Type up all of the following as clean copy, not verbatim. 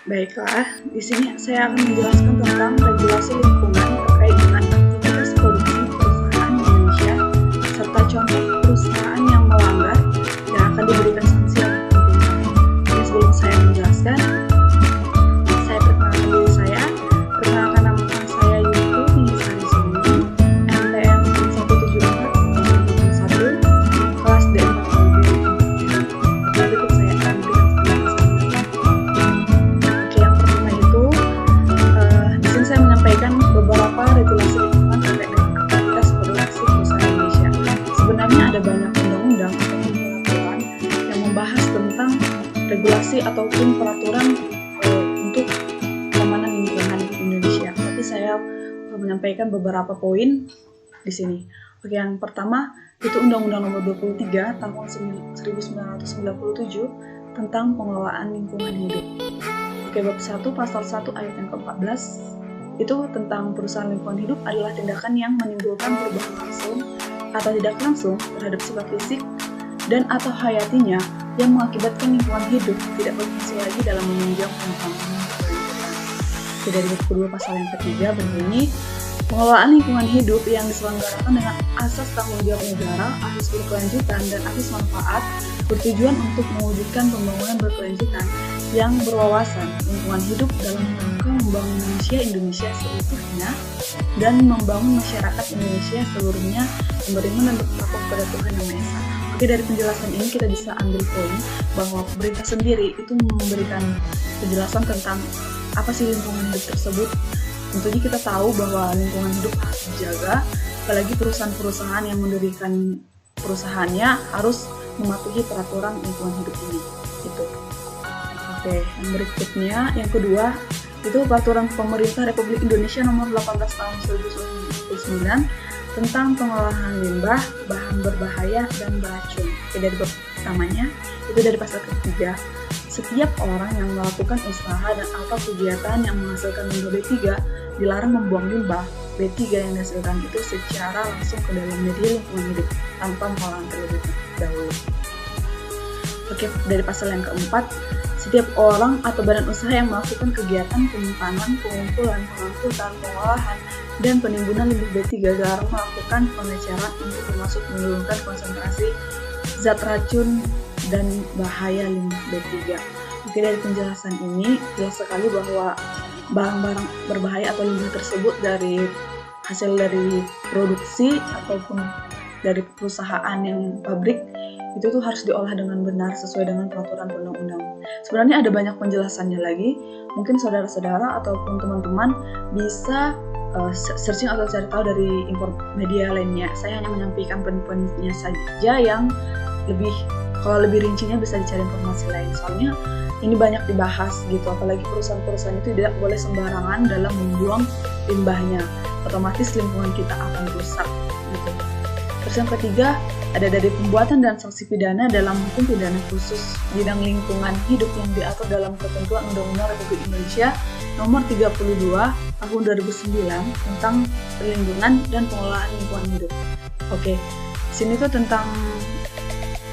Baiklah, di sini saya akan menjelaskan tentang regulasi lingkungan terkait dengan aktivitas produksi perusahaan di Indonesia, serta contoh perusahaan yang melanggar dan akan diberikan sanksi yang tentunya. Jadi sebelum saya menjelaskan, saya perkenalkan diri saya. Perkenalkan nama saya yaitu Nini Sari Sumi, NPM 174 kelas D4 LB. Berikut saya akan berikan penjelasannya. Oke, yang pertama itu, di sini saya menyampaikan beberapa regulasi lingkungan terkait dengan aktivitas produksi perusahaan Indonesia. Sebenarnya ada banyak undang-undang ataupun peraturan yang membahas tentang regulasi ataupun peraturan untuk keamanan lingkungan di Indonesia. Tapi saya menyampaikan beberapa poin di sini. Oke, yang pertama itu Undang-Undang Nomor 23 Tahun 1997 tentang pengelolaan lingkungan hidup. Oke, bab 1 pasal 1 ayat yang ke-14 itu tentang perusahaan lingkungan hidup adalah tindakan yang menimbulkan perubahan langsung atau tidak langsung terhadap sifat fisik dan atau hayatinya yang mengakibatkan lingkungan hidup tidak berfungsi lagi dalam menunjang pembangunan berkelanjutan. Dari bab kedua pasal yang ketiga berbunyi, pengelolaan lingkungan hidup yang diselenggarakan dengan asas tanggung jawab negara, asas berkelanjutan, dan asas manfaat bertujuan untuk mewujudkan pembangunan berkelanjutan yang berwawasan lingkungan hidup dalam rangka membangun manusia Indonesia seutuhnya dan membangun masyarakat Indonesia seluruhnya yang beriman dan bertakwa kepada Tuhan Yang Maha Esa. Oke, dari penjelasan ini kita bisa ambil poin bahwa pemerintah sendiri itu memberikan penjelasan tentang apa sih lingkungan hidup tersebut. Tentunya kita tahu bahwa lingkungan hidup harus dijaga, apalagi perusahaan-perusahaan yang mendirikan perusahaannya harus mematuhi peraturan lingkungan hidup ini. Gitu. Oke, yang berikutnya, yang kedua, itu Peraturan Pemerintah Republik Indonesia Nomor 18 Tahun 1999 tentang pengolahan limbah, bahan berbahaya, dan beracun. Oke, dari bab pertamanya, itu dari pasal ketiga. Setiap orang yang melakukan usaha dan atau kegiatan yang menghasilkan limbah B3 dilarang membuang limbah B3 yang dihasilkan itu secara langsung ke dalam media lingkungan hidup tanpa pengolahan terlebih dahulu. Oke, dari pasal yang keempat, setiap orang atau badan usaha yang melakukan kegiatan penyimpanan, pengumpulan, pengangkutan, pengolahan, dan penimbunan limbah B3 dilarang melakukan pengecaran untuk termasuk menurunkan konsentrasi zat racun dan bahaya limbah B3. Oke, dari penjelasan ini jelas sekali bahwa barang-barang berbahaya atau limbah tersebut dari hasil dari produksi ataupun dari perusahaan yang pabrik itu tuh harus diolah dengan benar sesuai dengan peraturan undang-undang. Sebenarnya ada banyak penjelasannya lagi. Mungkin saudara-saudara ataupun teman-teman bisa searching atau cari tahu dari media lainnya. Saya hanya menyampaikan poin-poinnya saja yang kalau lebih rincinya bisa dicari informasi lain. Soalnya ini banyak dibahas gitu, apalagi perusahaan-perusahaan itu tidak boleh sembarangan dalam membuang limbahnya. Otomatis lingkungan kita akan rusak gitu. Terus yang ketiga, ada dari pembuatan dan sanksi pidana dalam hukum pidana khusus bidang lingkungan hidup yang diatur dalam ketentuan Undang-Undang Republik Indonesia Nomor 32 Tahun 2009 tentang perlindungan dan pengelolaan lingkungan hidup. Oke, sini tuh tentang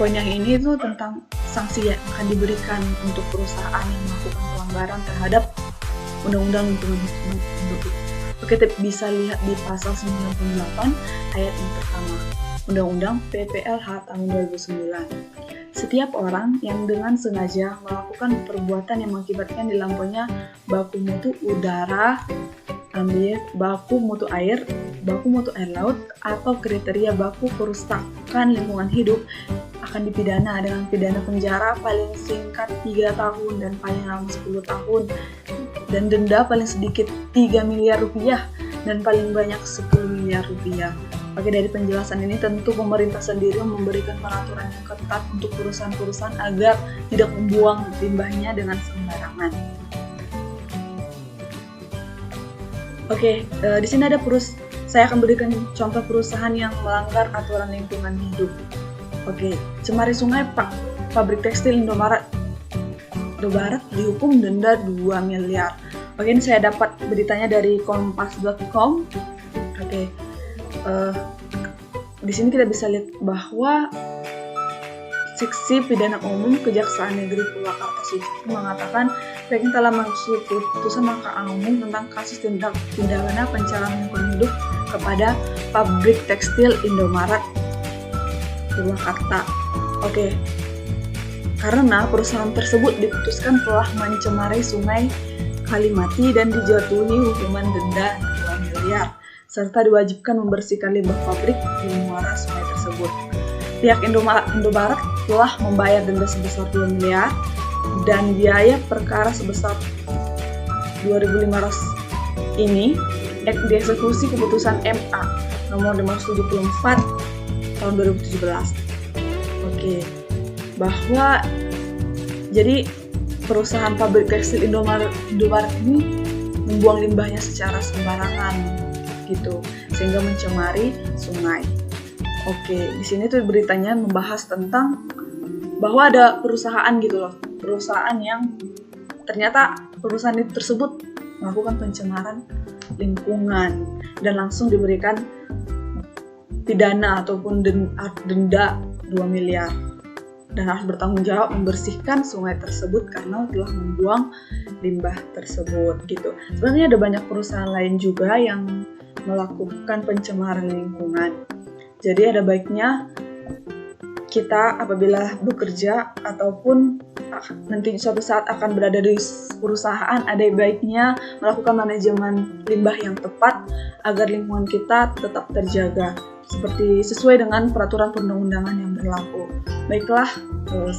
poin yang ini tuh tentang sanksi yang akan diberikan untuk perusahaan yang melakukan pelanggaran terhadap Undang-Undang Lingkungan Hidup. Oke, bisa lihat di pasal 98 ayat yang pertama. Undang-Undang PPLH tahun 2009. Setiap orang yang dengan sengaja melakukan perbuatan yang mengakibatkan dilampauinya baku mutu udara, baku mutu air laut, atau kriteria baku kerusakan lingkungan hidup akan dipidana dengan pidana penjara paling singkat 3 tahun dan paling lama 10 tahun dan denda paling sedikit 3 miliar rupiah dan paling banyak 10 miliar rupiah. Oke, dari penjelasan ini tentu pemerintah sendiri memberikan peraturan yang ketat untuk perusahaan-perusahaan agar tidak membuang limbahnya dengan sembarangan. Oke, di sini ada saya akan berikan contoh perusahaan yang melanggar aturan lingkungan hidup. Oke, Cemari Sungai Pabrik Tekstil Indomaret dihukum denda 2 miliar. Oke, ini saya dapat beritanya dari kompas.com. Oke. Di sini kita bisa lihat bahwa Seksi Pidana Umum Kejaksaan Negeri Purwakarta mengatakan pihaknya telah mengeksekusi putusan Mahkamah Umum tentang kasus tindak pidana pencemaran lingkungan hidup kepada pabrik tekstil Indomaret Purwakarta. Oke. Karena perusahaan tersebut diputuskan telah mencemari Sungai Kalimati dan dijatuhi hukuman denda 2 miliar serta diwajibkan membersihkan limbah pabrik di muara sungai tersebut. Pihak Indomaret telah membayar denda sebesar 2 miliar dan biaya perkara sebesar 2.500 ini dieksekusi keputusan MA nomor 574 tahun 2017. Oke. Bahwa jadi perusahaan pabrik tekstil Indomaret ini membuang limbahnya secara sembarangan gitu sehingga mencemari sungai. Oke, di sini tuh beritanya membahas tentang bahwa ada perusahaan gitu loh, perusahaan yang ternyata perusahaan itu tersebut melakukan pencemaran lingkungan dan langsung diberikan pidana ataupun denda 2 miliar dan harus bertanggung jawab membersihkan sungai tersebut karena telah membuang limbah tersebut gitu. Sebenarnya ada banyak perusahaan lain juga yang melakukan pencemaran lingkungan. Jadi ada baiknya kita apabila bekerja ataupun nanti suatu saat akan berada di perusahaan, ada baiknya melakukan manajemen limbah yang tepat agar lingkungan kita tetap terjaga seperti sesuai dengan peraturan perundang-undangan yang berlaku. Baiklah,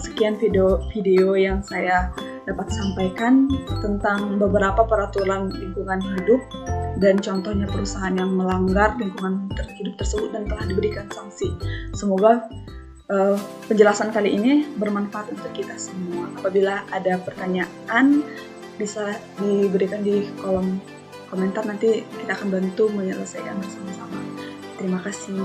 sekian video yang saya dapat sampaikan tentang beberapa peraturan lingkungan hidup dan contohnya perusahaan yang melanggar lingkungan hidup tersebut dan telah diberikan sanksi. Semoga penjelasan kali ini bermanfaat untuk kita semua. Apabila ada pertanyaan bisa diberikan di kolom komentar, nanti kita akan bantu menyelesaikan bersama-sama. Terima kasih.